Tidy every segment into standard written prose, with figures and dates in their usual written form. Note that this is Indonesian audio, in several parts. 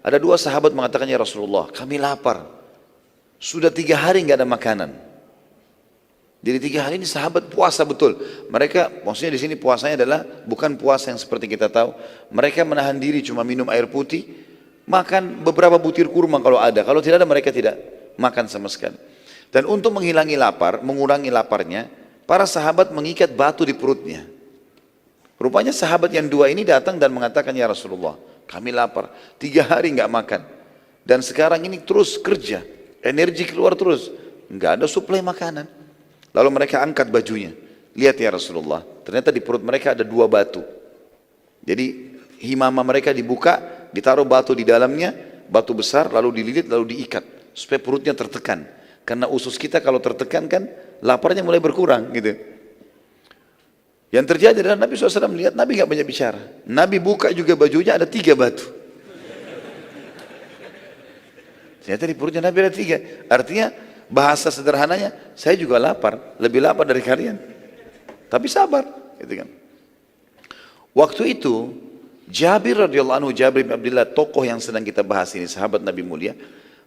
Ada dua sahabat mengatakan, ya Rasulullah, kami lapar. Sudah 3 hari nggak ada makanan. Jadi 3 hari ini sahabat puasa betul. Mereka, maksudnya di sini puasanya adalah bukan puasa yang seperti kita tahu. Mereka menahan diri cuma minum air putih, makan beberapa butir kurma kalau ada. Kalau tidak ada mereka tidak makan sama sekali. Dan untuk menghilangi lapar, mengurangi laparnya, para sahabat mengikat batu di perutnya. Rupanya sahabat yang 2 ini datang dan mengatakan, ya Rasulullah, kami lapar, 3 hari nggak makan. Dan sekarang ini terus kerja, energi keluar terus, nggak ada suplai makanan. Lalu mereka angkat bajunya. Lihat ya Rasulullah, ternyata di perut mereka ada 2 batu. Jadi himama mereka dibuka, ditaruh batu di dalamnya, batu besar, lalu dililit, lalu diikat. Supaya perutnya tertekan. Karena usus kita kalau tertekan kan, laparnya mulai berkurang gitu. Yang terjadi adalah Nabi SAW melihat, Nabi nggak banyak bicara. Nabi buka juga bajunya, ada 3 batu. Ternyata di perutnya Nabi ada 3. Artinya bahasa sederhananya, saya juga lapar, lebih lapar dari kalian. Tapi sabar, gitu kan. Waktu itu, Jabir radhiyallahu anhu, Jabir bin Abdullah, tokoh yang sedang kita bahas ini, sahabat Nabi mulia,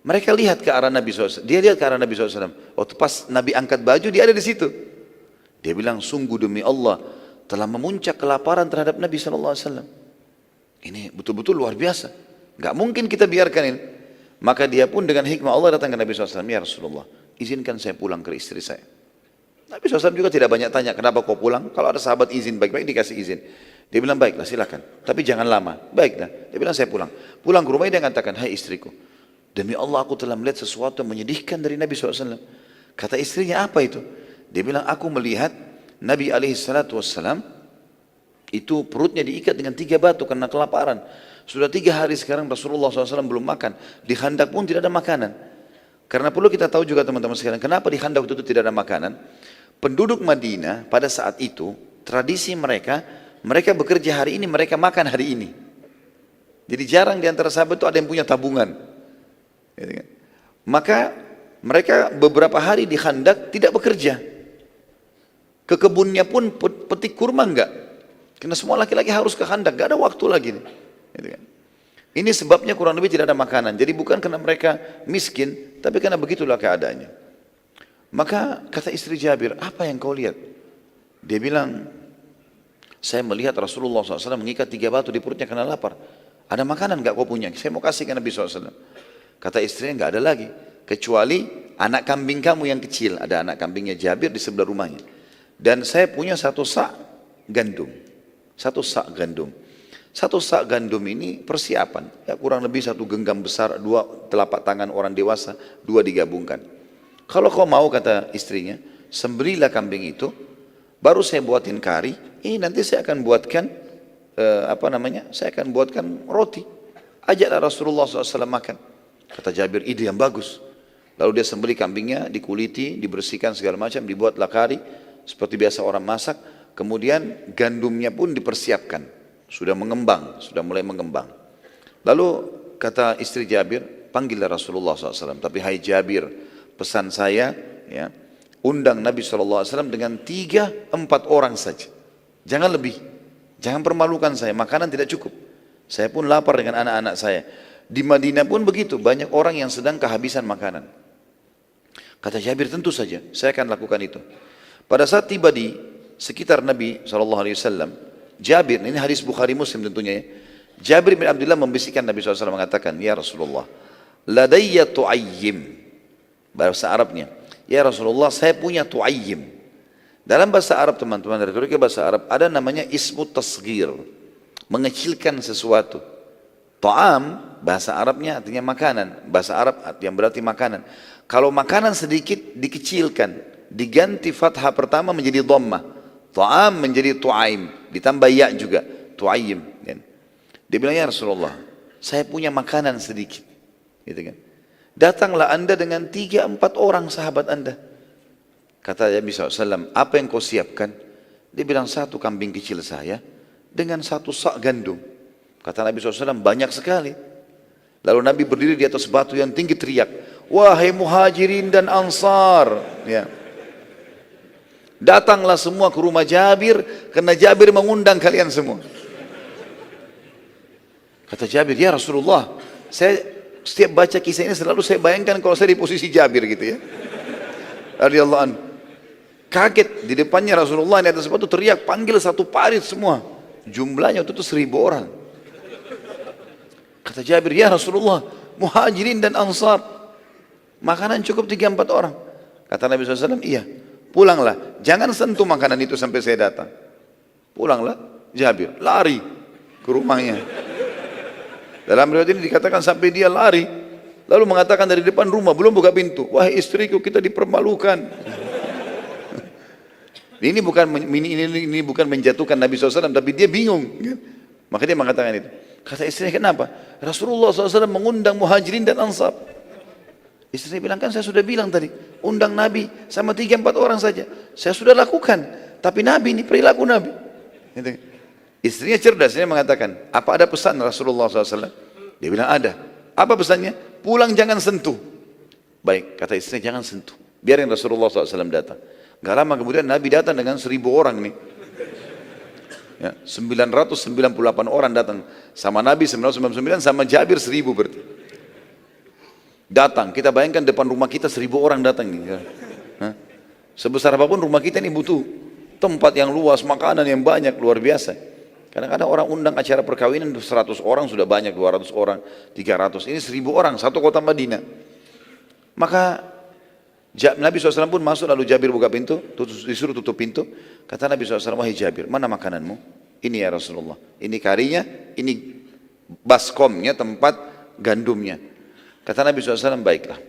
mereka lihat ke arah Nabi SAW. Dia lihat ke arah Nabi SAW. Waktu pas Nabi angkat baju, dia ada di situ. Dia bilang, sungguh demi Allah, telah memuncak kelaparan terhadap Nabi SAW. Ini betul-betul luar biasa. Gak mungkin kita biarkan ini. Maka dia pun dengan hikmah Allah datang ke Nabi SAW. Ya Rasulullah, izinkan saya pulang ke istri saya. Nabi SAW juga tidak banyak tanya, kenapa kau pulang? Kalau ada sahabat izin, baik-baik dikasih izin. Dia bilang, baiklah silakan, tapi jangan lama. Baiklah, dia bilang saya pulang. Pulang ke rumah dia mengatakan, hai istriku, demi Allah aku telah melihat sesuatu yang menyedihkan dari Nabi SAW. Kata istrinya, apa itu? Dia bilang, aku melihat Nabi SAW itu perutnya diikat dengan 3 batu karena kelaparan. Sudah 3 hari sekarang Rasulullah SAW belum makan. Di Khandaq pun tidak ada makanan. Karena perlu kita tahu juga teman-teman sekalian, kenapa di Khandaq itu tidak ada makanan? Penduduk Madinah pada saat itu, tradisi mereka, mereka bekerja hari ini, mereka makan hari ini. Jadi jarang di antara sahabat itu ada yang punya tabungan. Maka mereka beberapa hari di Khandaq tidak bekerja. Ke kebunnya pun petik kurma enggak. Karena semua laki-laki harus ke Khandaq, enggak ada waktu lagi nih. Ini sebabnya kurang lebih tidak ada makanan. Jadi bukan karena mereka miskin, tapi karena begitulah keadaannya. Maka kata istri Jabir, apa yang kau lihat? Dia bilang, saya melihat Rasulullah SAW mengikat 3 batu di perutnya karena lapar. Ada makanan enggak kau punya? Saya mau kasih ke Nabi SAW. Kata istrinya, enggak ada lagi. Kecuali anak kambing kamu yang kecil. Ada anak kambingnya Jabir di sebelah rumahnya. Dan saya punya 1 sak gandum. 1 sak gandum. 1 sak gandum ini persiapan. Ya, kurang lebih 1 genggam besar, 2 telapak tangan orang dewasa, 2 digabungkan. Kalau kau mau, kata istrinya, sembelilah kambing itu, baru saya buatin kari. Ini nanti saya akan buatkan, saya akan buatkan roti. Ajaklah Rasulullah SAW makan. Kata Jabir, ide yang bagus. Lalu dia sembelih kambingnya, dikuliti, dibersihkan segala macam, dibuatlah kari. Seperti biasa orang masak. Kemudian gandumnya pun dipersiapkan. Sudah mengembang, sudah mulai mengembang. Lalu kata istri Jabir, panggillah Rasulullah SAW. Tapi hai Jabir, pesan saya, ya, undang Nabi SAW dengan 3-4 orang saja. Jangan lebih. Jangan permalukan saya, makanan tidak cukup. Saya pun lapar dengan anak-anak saya. Di Madinah pun begitu, banyak orang yang sedang kehabisan makanan. Kata Jabir, tentu saja, saya akan lakukan itu. Pada saat tiba di sekitar Nabi SAW, Jabir, ini hadis Bukhari Muslim tentunya ya. Jabir bin Abdullah membisikkan Nabi SAW mengatakan, ya Rasulullah, ladayya tu'ayyim. Bahasa Arabnya, ya Rasulullah, saya punya tu'ayyim. Dalam bahasa Arab teman-teman, dari bahasa Arab ada namanya ismu tasghir, mengecilkan sesuatu. Ta'am, bahasa Arabnya artinya makanan, bahasa Arab yang berarti makanan. Kalau makanan sedikit dikecilkan, diganti fathah pertama menjadi dhammah. Ta'am menjadi tu'aim, ditambah ya juga, tu'ayyim. Dia bilang, ya Rasulullah, saya punya makanan sedikit. Gitu kan. Datanglah anda dengan 3-4 orang sahabat anda. Kata Nabi SAW, apa yang kau siapkan? Dia bilang, 1 kambing kecil saya dengan 1 sak gandum. Kata Nabi SAW, banyak sekali. Lalu Nabi berdiri di atas batu yang tinggi teriak, wahai muhajirin dan ansar. Ya. Datanglah semua ke rumah Jabir, karena Jabir mengundang kalian semua. Kata Jabir, ya Rasulullah, Saya setiap baca kisah ini selalu saya bayangkan kalau saya di posisi Jabir gitu ya. Radhiyallahu anhu. Kaget di depannya Rasulullah di atas sepatu teriak panggil satu parit semua. Jumlahnya waktu itu 1000 orang. Kata Jabir, ya Rasulullah, muhajirin dan ansar, makanan cukup 3-4 orang. Kata Nabi SAW, iya, pulanglah, jangan sentuh makanan itu sampai saya datang. Pulanglah, Jabir, lari ke rumahnya. Dalam riwayat ini dikatakan sampai dia lari, lalu mengatakan dari depan rumah, belum buka pintu, wahai istriku, kita dipermalukan. Ini bukan menjatuhkan Nabi SAW, tapi dia bingung. Maka dia mengatakan itu. Kata istrinya, kenapa? Rasulullah SAW mengundang muhajirin dan ansar. Istrinya bilang, kan saya sudah bilang tadi, undang Nabi sama 3-4 orang saja. Saya sudah lakukan, tapi Nabi ini perilaku Nabi. Gitu. Istrinya cerdas, dia mengatakan, apa ada pesan Rasulullah SAW? Dia bilang ada. Apa pesannya? Pulang jangan sentuh. Baik, kata istrinya, jangan sentuh. Biarin Rasulullah SAW datang. Gak lama kemudian Nabi datang dengan 1000 orang nih. Ya, 998 orang datang. Sama Nabi 999, sama Jabir 1000 berarti. Datang, kita bayangkan depan rumah kita 1000 orang datang nih. Ya. Sebesar apapun rumah kita ini butuh tempat yang luas, makanan yang banyak, luar biasa. Kadang-kadang orang undang acara perkawinan 100 orang sudah banyak, 200 orang, 300. Ini 1000 orang, satu kota Madinah. Maka Nabi SAW pun masuk, lalu Jabir buka pintu, disuruh tutup pintu. Kata Nabi SAW, wahai Jabir, mana makananmu? Ini ya Rasulullah, ini karinya, ini baskomnya, tempat gandumnya. Kata Nabi SAW, baiklah.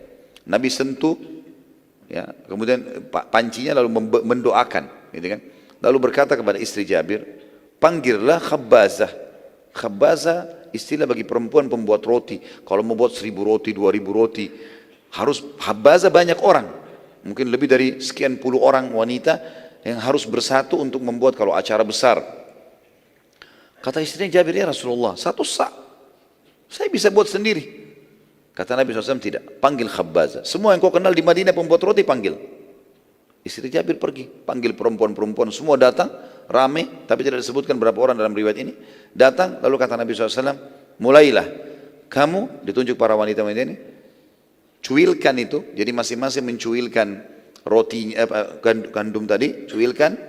Nabi sentuh, ya, kemudian pancinya lalu mendoakan, gitu kan? Lalu berkata kepada istri Jabir, panggillah khabbazah. Khabbazah istilah bagi perempuan pembuat roti. Kalau mau buat 1000 roti, 2000 roti, harus khabbazah banyak orang. Mungkin lebih dari sekian puluh orang wanita yang harus bersatu untuk membuat kalau acara besar. Kata istrinya Jabir, ya Rasulullah, 1 sak saya bisa buat sendiri. Kata Nabi SAW, tidak, panggil khabbazah. Semua yang kau kenal di Madinah pembuat roti panggil. Istri Jabir pergi, panggil perempuan-perempuan, semua datang, rame, tapi tidak disebutkan berapa orang dalam riwayat ini. Datang, lalu kata Nabi SAW, mulailah, kamu, ditunjuk para wanita-wanita ini, cuilkan itu, jadi masing-masing mencuilkan roti, gandum tadi, cuilkan,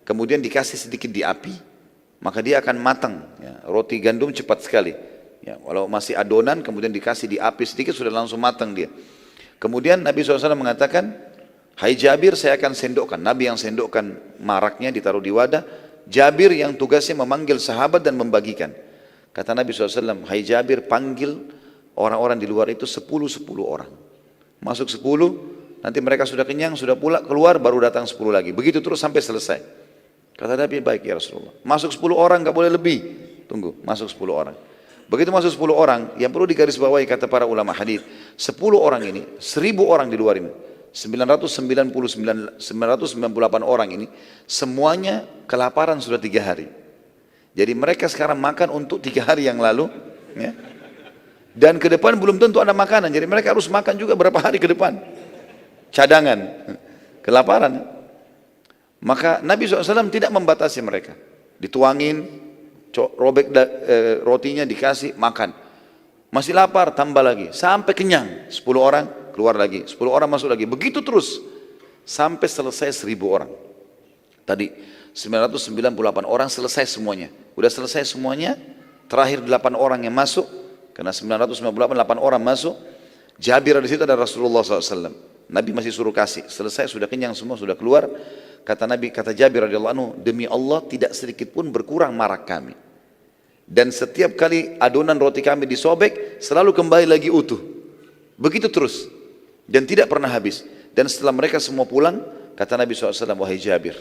kemudian dikasih sedikit di api, maka dia akan matang. Ya, roti gandum cepat sekali. Ya, walau masih adonan, kemudian dikasih di api sedikit, sudah langsung matang dia. Kemudian Nabi SAW mengatakan, hai Jabir, saya akan sendokkan. Nabi yang sendokkan maraknya, ditaruh di wadah. Jabir yang tugasnya memanggil sahabat dan membagikan. Kata Nabi SAW, hai Jabir, panggil orang-orang di luar itu 10 orang. Masuk 10, nanti mereka sudah kenyang, sudah pula keluar, baru datang 10 lagi. Begitu terus sampai selesai. Kata Nabi, baik ya Rasulullah. Masuk 10 orang, gak boleh lebih. Tunggu, masuk 10 orang. Begitu masuk 10 orang, yang perlu digarisbawahi kata para ulama hadis, 10 orang ini, 1000 orang di luar ini, 998 orang ini, semuanya kelaparan sudah 3 hari. Jadi mereka sekarang makan untuk 3 hari yang lalu, ya. Dan ke depan belum tentu ada makanan, jadi mereka harus makan juga berapa hari ke depan. Cadangan, kelaparan. Maka Nabi SAW tidak membatasi mereka. Dituangin, robek rotinya, dikasih, makan. Masih lapar, tambah lagi. Sampai kenyang, 10 orang keluar lagi, 10 orang masuk lagi. Begitu terus, sampai selesai 1000 orang. Tadi 998 orang selesai semuanya. Udah selesai semuanya, terakhir 8 orang yang masuk. Karena 998 orang masuk, Jabir di situ ada Rasulullah SAW. Nabi masih suruh kasih. Selesai, sudah kenyang semua, sudah keluar. Kata Nabi, kata Jabir radhiyallahu anhu, demi Allah tidak sedikit pun berkurang marak kami. Dan setiap kali adonan roti kami disobek, selalu kembali lagi utuh. Begitu terus. Dan tidak pernah habis. Dan setelah mereka semua pulang, kata Nabi SAW, wahai Jabir,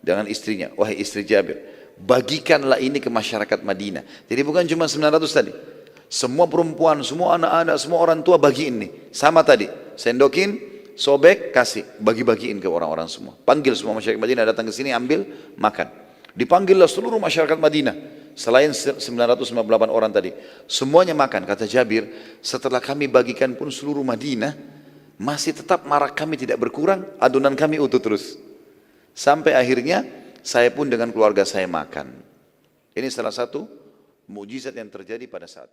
dengan istrinya, wahai istri Jabir, bagikanlah ini ke masyarakat Madinah. Jadi bukan cuma 900 tadi. Semua perempuan, semua anak-anak, semua orang tua bagiin nih. Sama tadi, sendokin, sobek, kasih, bagi-bagiin ke orang-orang semua. Panggil semua masyarakat Madinah datang ke sini, ambil, makan. Dipanggillah seluruh masyarakat Madinah. Selain 998 orang tadi, semuanya makan. Kata Jabir, setelah kami bagikan pun seluruh Madinah, masih tetap marak kami tidak berkurang, adonan kami utuh terus. Sampai akhirnya, saya pun dengan keluarga saya makan. Ini salah satu mukjizat yang terjadi pada saat itu.